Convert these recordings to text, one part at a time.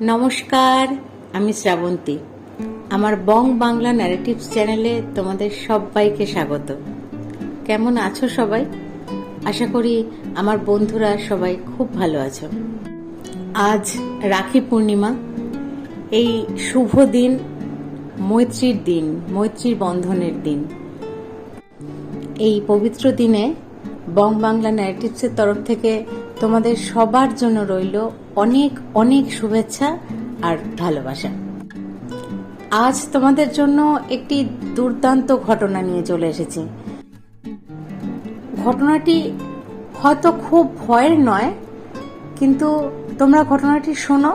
নমস্কার, আমি শ্রাবন্তী। আমার বং বাংলা ন্যারেটিভস চ্যানেলে তোমাদের সবাইকে স্বাগত। কেমন আছো সবাই? আশা করি আমার বন্ধুরা সবাই খুব ভালো আছো। আজ রাখি পূর্ণিমা। এই শুভ দিন, মৈত্রীর বন্ধনের দিন। এই পবিত্র দিনে বং বাংলা ন্যারেটিভসের তরফ থেকে তোমাদের সবার জন্য রইল অনেক অনেক শুভেচ্ছা আর ভালোবাসা। আজ তোমাদের জন্য একটি দুর্দান্ত ঘটনা নিয়ে চলে এসেছি। ঘটনাটি হয়তো খুব ভয়ের নয়, কিন্তু তোমরা ঘটনাটি শোনো,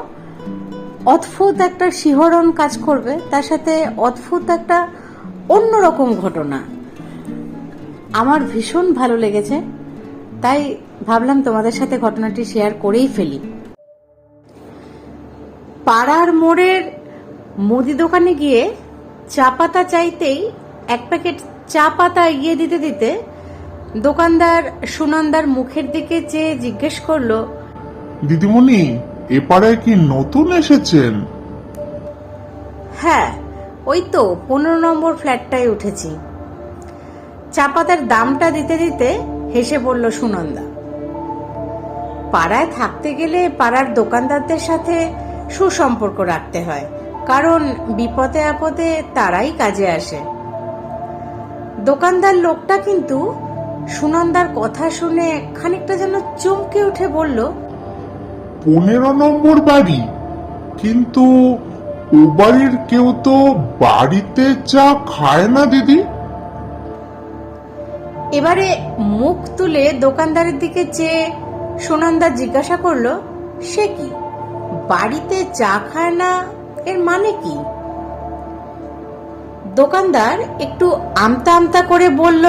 অদ্ভুত একটা শিহরণ কাজ করবে, তার সাথে অদ্ভুত একটা অন্যরকম ঘটনা। আমার ভীষণ ভালো লেগেছে, তাই ভাবলাম তোমাদের সাথে ঘটনাটি শেয়ার করেই ফেলি। পাড়ার মোড়ের মুদি দোকানে গিয়ে চা পাতা চাইতেই এক প্যাকেট চা পাতা এগিয়ে দিতে দিতে দোকানদার সুনন্দার মুখের দিকে চেয়ে জিজ্ঞেস করলো, দিদিমণি, এ পাড়ায় কি নতুন এসেছেন? হ্যাঁ, ওই তো 15 নম্বর ফ্ল্যাটটায় উঠেছি। চা পাতার দামটা দিতে দিতে হেসে বলল সুনন্দা। পাড়ায় থাকতে গেলে পাড়ার দোকানদারদের সাথে সুসম্পর্ক রাখতে হয়, কারণ বিপদে আপদে তারাই কাজে আসে। দোকানদার লোকটা কিন্তু সুনন্দার কথা শুনে খানিকটা যেন চমকে উঠে বলল, 15 নম্বর বাড়ি? কিন্তু ও বাড়ির কেউ তো বাড়িতে চা খায় না দিদি। এবারে মুখ তুলে দোকানদারের দিকে চেয়ে সুনন্দা জিজ্ঞাসা করলো, সে কি, বাড়িতে চা খায় না এর মানে কি? দোকানদার একটু আমতা আমতা করে বলল,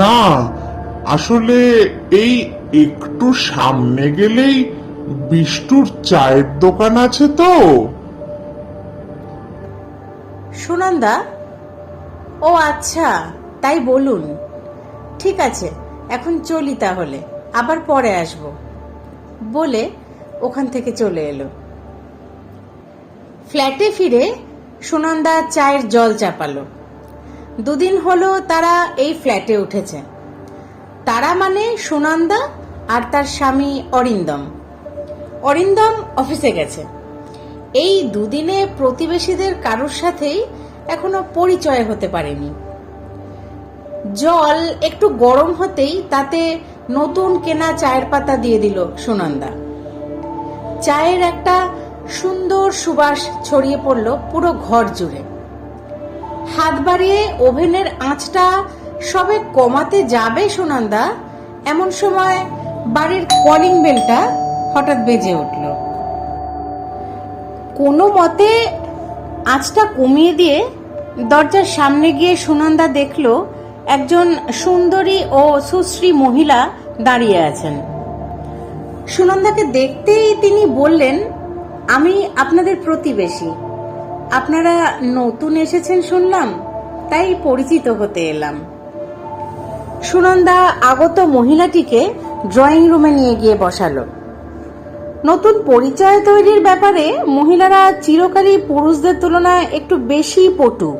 না, আসলে এই একটু সামনে গেলেই বিষ্টুর চায়ের দোকান আছে তো। সুনন্দা, ও আচ্ছা, তাই বলুন। ঠিক আছে, এখন চলি তাহলে, আবার পরে আসব বলে ওখান থেকে চলে এলো। ফ্ল্যাটে ফিরে সুনন্দা চায়ের জল চাপালো। দুদিন হলো তারা এই ফ্ল্যাটে উঠেছে। তারা মানে সুনন্দা আর তার স্বামী অরিন্দম। অরিন্দম অফিসে গেছে। এই দুদিনে প্রতিবেশীদের কারোর সাথেই এখনো পরিচয় হতে পারেনি। জল একটু গরম হতেই তাতে নতুন কেনা চায়ের পাতা দিয়ে দিল সুনন্দা। চায়ের একটা সুন্দর সুবাস ছড়িয়ে পড়ল পুরো ঘর জুড়ে। হাত বাড়িয়ে ওভেনের আঁচটা সবে কমাতে যাবে সুনন্দা, এমন সময় বাড়ির কলিং বেলটা হঠাৎ বেজে উঠল। কোনো মতে আঁচটা কমিয়ে দিয়ে দরজার সামনে গিয়ে সুনন্দা দেখল একজন সুন্দরী ও সুশ্রী মহিলা দাঁড়িয়ে আছেন। সুনন্দাকে দেখতেই তিনি বললেন, আমি আপনাদের প্রতিবেশী। আপনারা নতুন এসেছেন শুনলাম, তাই পরিচিত হতে এলাম। সুনন্দা আগত মহিলাটিকে ড্রয়িং রুমে নিয়ে গিয়ে বসালো। নতুন পরিচয় তৈরির ব্যাপারে মহিলারা চিরকালই পুরুষদের তুলনায় একটু বেশি পটু।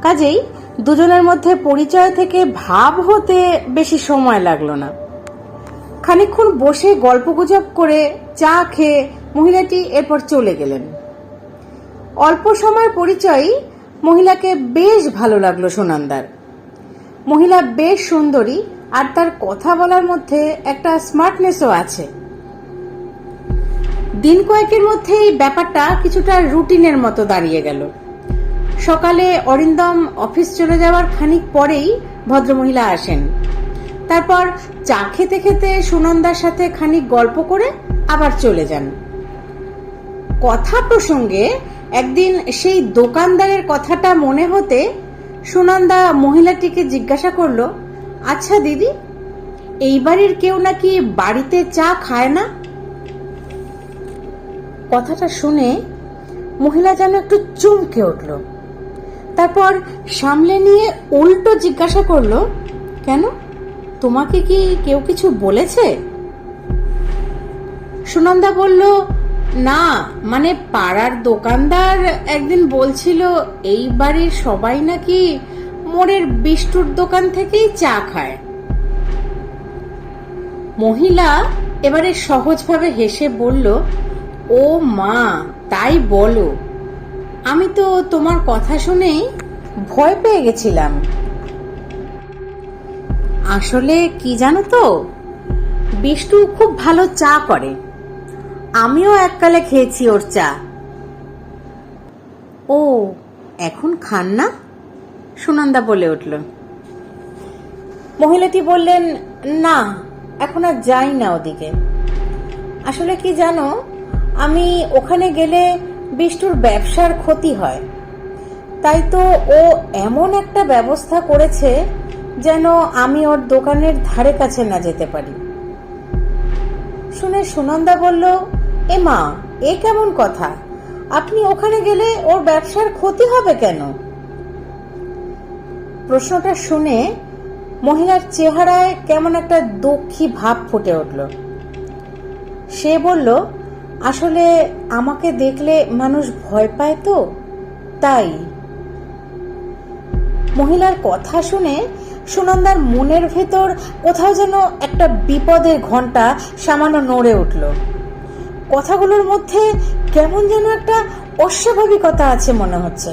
কাজেই দুজনের মধ্যে পরিচয় থেকে ভাব হতে বেশি সময় লাগলো না। খানিকক্ষণ বসে গল্পগুজব করে চা খেয়ে মহিলাটি এরপর চলে গেলেন। অল্প সময় পরিচয়ই মহিলাকে বেশ ভালো লাগলো সুনন্দার। মহিলা বেশ সুন্দরী, আর তার কথা বলার মধ্যে একটা স্মার্টনেসও আছে। দিন কয়েকের মধ্যেই ব্যাপারটা কিছুটা রুটিনের মতো দাঁড়িয়ে গেল। সকালে অরিন্দম অফিস চলে যাওয়ার খানিক পরেই ভদ্রমহিলা আসেন। তারপর চা খেতে খেতে সুনন্দার সাথে খানিক গল্প করে আবার চলে যান। কথা প্রসঙ্গে একদিন সেই দোকানদারের কথাটা মনে হতে সুনন্দা মহিলাটিকে জিজ্ঞাসা করল, আচ্ছা দিদি, এই বাড়ির কেউ নাকি বাড়িতে চা খায় না? কথাটা শুনে মহিলা যেন একটু চমকে উঠল। তারপর সামলে নিয়ে উল্টো জিজ্ঞাসা করলো, কেন, তোমাকে কি কেউ কিছু বলেছে? সুনন্দা বলল, না, মানে পাড়ার দোকানদার একদিন বলছিল এই বাড়ির সবাই নাকি মোড়ের বিষ্টুর দোকান থেকেই চা খায়। মহিলা এবারে সহজভাবে হেসে বলল, ও মা, তাই বলো। আমি তো তোমার কথা শুনেই ভয় পেয়ে গেছিলাম। আসলে কি জানো তো, বিষ্টু খুব ভালো চা করে। আমিও এককালে খেয়েছি ওর চা। ও, এখন খান না? সুনন্দা বলে উঠল। মহিলাটি বললেন, না, এখন আর যাই না ওদিকে। আসলে কি জানো, আমি ওখানে গেলে বিষ্টুর ব্যবসার ক্ষতি হয়। তাই তো ও এমন একটা ব্যবস্থা করেছে যেন আমি ওর দোকানের ধারে কাছে না যেতে পারি। শুনে সুনন্দা বলল, এ মা, এ কেমন কথা? আপনি ওখানে গেলে ওর ব্যবসার ক্ষতি হবে কেন? প্রশ্নটা শুনে মহিলার চেহারায় কেমন একটা দুঃখী ভাব ফুটে উঠল। সে বলল, আসলে আমাকে দেখলে মানুষ ভয় পায় তো, তাই। মহিলার কথা শুনে সুনন্দার মনের ভেতর কোথাও যেন একটা বিপদের ঘন্টা সামান্য নড়ে উঠল। কথাগুলোর মধ্যে কেমন যেন একটা অস্বাভাবিকতা আছে মনে হচ্ছে।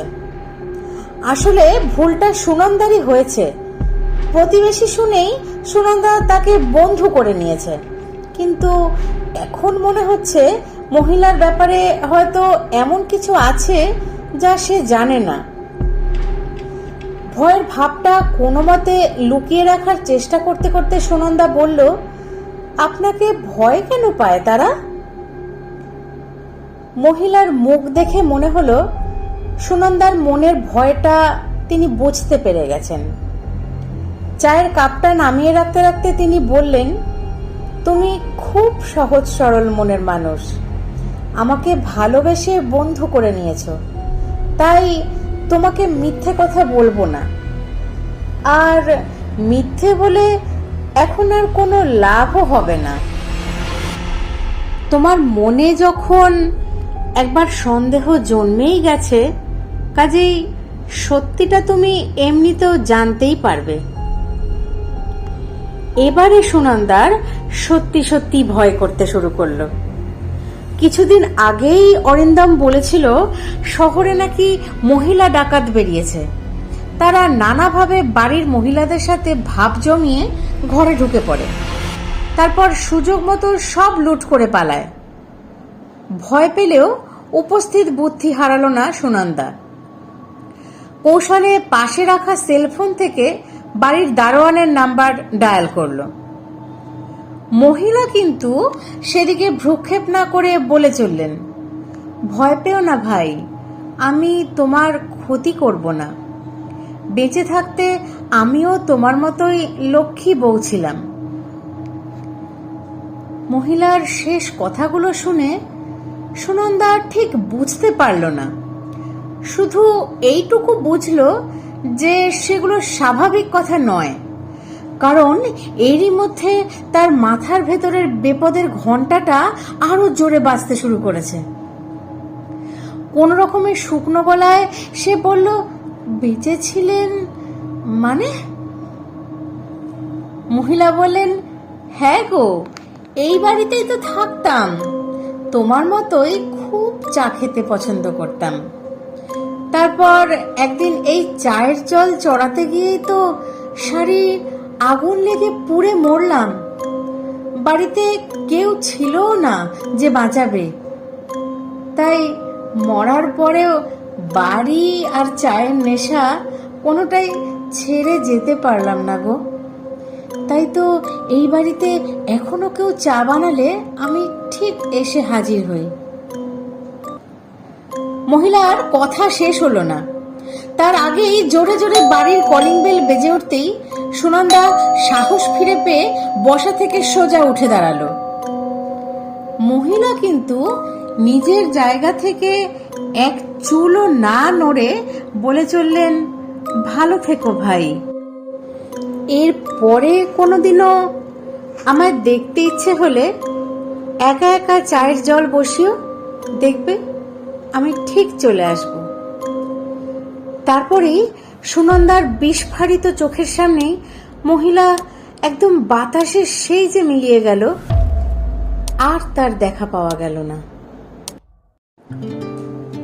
আসলে ভুলটা সুনন্দারই হয়েছে। প্রতিবেশী শুনেই সুনন্দা তাকে বন্ধু করে নিয়েছে, কিন্তু এখন মনে হচ্ছে মহিলার ব্যাপারে হয়তো এমন কিছু আছে যা সে জানে না। ভয়ের ভাবটা কোনো মতে লুকিয়ে রাখার চেষ্টা করতে করতে সুনন্দা বলল, আপনাকে ভয় কেন পায় তারা? মহিলার মুখ দেখে মনে হলো সুনন্দার মনের ভয়টা তিনি বুঝতে পেরে গেছেন। চায়ের কাপটা নামিয়ে রাখতে রাখতে তিনি বললেন, তুমি খুব সহজ সরল মনের মানুষ। আমাকে ভালোবেসে বন্ধু করে নিয়েছো, তাই তোমাকে মিথ্যে কথা বলবো না। আর মিথ্যে বলে এখন আর কোনো লাভও হবে না। তোমার মনে যখন একবার সন্দেহ জন্মেই গেছে, কাজেই সত্যিটা তুমি এমনিতেও জানতেই পারবে। এবারে সুনন্দার সত্যি সত্যি ভয় করতে শুরু করলো। কিছুদিন আগেই অরিন্দম বলেছিল শহরে নাকি মহিলা ডাকাত বেরিয়েছে। তারা নানাভাবে বাড়ির মহিলাদের সাথে ভাব জমিয়ে ঘরে ঢুকে পড়ে, তারপর সুযোগ মতো সব লুট করে পালায়। ভয় পেলেও উপস্থিত বুদ্ধি হারালো না সুনন্দা। কৌশলে পাশে রাখা সেলফোন থেকে বাড়ির দারোয়ানের নাম্বার ডায়াল করলো। মহিলা কিন্তু সেদিকে ভ্রুক্ষেপ না করে বলে চললেন, ভয় পেও না ভাই, আমি তোমার ক্ষতি করব না। বেঁচে থাকতে আমিও তোমার মতোই লক্ষ্মী বউ ছিলাম। মহিলার শেষ কথাগুলো শুনে সুনন্দা ঠিক বুঝতে পারল না, শুধু এইটুকু বুঝল যে সেগুলো স্বাভাবিক কথা নয়, কারণ এরই মধ্যে তার মাথার ভেতরের বিপদের ঘন্টাটা আরো জোরে বাজতে শুরু করেছে। কোন রকমের শুকনো গলায় সে বলল, বেঁচে ছিলেন মানে? মহিলা বললেন, হ্যাঁ গো, এই বাড়িতেই তো থাকতাম। তোমার মতোই খুব চা খেতে পছন্দ করতাম। তারপর একদিন এই চায়ের জল চড়াতে গিয়েই তো শাড়ির আগুন লেগে পুড়ে মরলাম। বাড়িতে কেউ ছিল না যে বাঁচাবে, তাই মরার পরেও বাড়ি আর চায়ের নেশা কোনোটাই ছেড়ে যেতে পারলাম না গো। তাই তো এই বাড়িতে এখনো কেউ চা বানালে আমি ঠিক এসে হাজির হই। মহিলার কথা শেষ হলো না, তার আগেই জোরে জোরে বাড়ির কলিং বেল বেজে উঠতেই সুনন্দা সাহস ফিরে পেয়ে বসা থেকে সোজা উঠে দাঁড়ালো। মহিলা কিন্তু নিজের জায়গা থেকে এক চুলও না নড়ে বলে চললেন, ভালো থেকো ভাই। এর পরে কোনোদিনও আমায় দেখতে ইচ্ছে হলে একা একা চায়ের জল বসিও, দেখবে আমি ঠিক চলে আসব। তারপরেই সুনন্দার বিস্ফারিত চোখের সামনে মহিলা একদম বাতাসে সেই যে মিলিয়ে গেল, আর তার দেখা পাওয়া গেল না।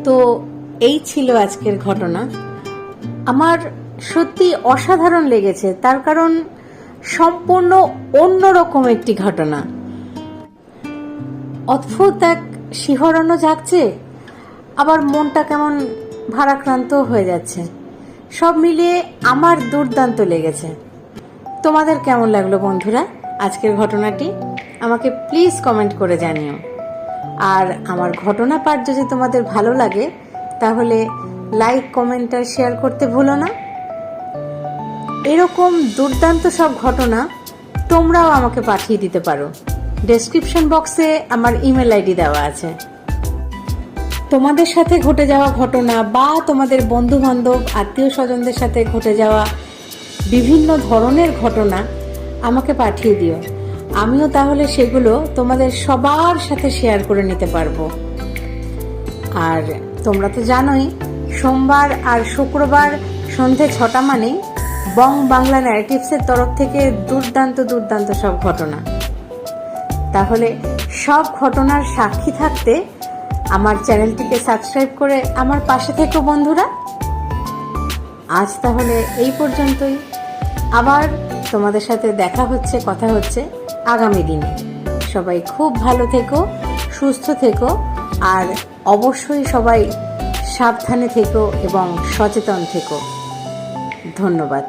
তো এই ছিল আজকের ঘটনা। আমার সত্যি অসাধারণ লেগেছে, তার কারণ সম্পূর্ণ অন্যরকম একটি ঘটনা। অদ্ভুত এক শিহরণও জাগছে, আবার মনটা কেমন ভারাক্রান্ত হয়ে যাচ্ছে। সব মিলিয়ে আমার দুর্দান্ত লেগেছে। তোমাদের কেমন লাগলো বন্ধুরা আজকের ঘটনাটি? আমাকে প্লিজ কমেন্ট করে জানিও। আর আমার ঘটনা পাঠ যদি তোমাদের ভালো লাগে তাহলে লাইক, কমেন্ট আর শেয়ার করতে ভুলো না। এরকম দুর্দান্ত সব ঘটনা তোমরাও আমাকে পাঠিয়ে দিতে পারো। ডেসক্রিপশন বক্সে আমার ইমেল আইডি দেওয়া আছে। তোমাদের সাথে ঘটে যাওয়া ঘটনা বা তোমাদের বন্ধু বান্ধব, আত্মীয় স্বজনদের সাথে ঘটে যাওয়া বিভিন্ন ধরনের ঘটনা আমাকে পাঠিয়ে দিও। আমিও তাহলে সেগুলো তোমাদের সবার সাথে শেয়ার করে নিতে পারবো। আর তোমরা তো জানোই, সোমবার আর শুক্রবার সন্ধে 6টা মানে বং বাংলা ন্যারেটিভসের তরফ থেকে দুর্দান্ত দুর্দান্ত সব ঘটনা। তাহলে সব ঘটনার সাক্ষী থাকতে আমার চ্যানেলটিকে সাবস্ক্রাইব করে আমার পাশে থেকো বন্ধুরা। আজ তাহলে এই পর্যন্তই। আবার তোমাদের সাথে দেখা হচ্ছে, কথা হচ্ছে আগামী দিনে। সবাই খুব ভালো থেকো, সুস্থ থেকো, আর অবশ্যই সবাই সাবধানে থেকো এবং সচেতন থেকো। ধন্যবাদ।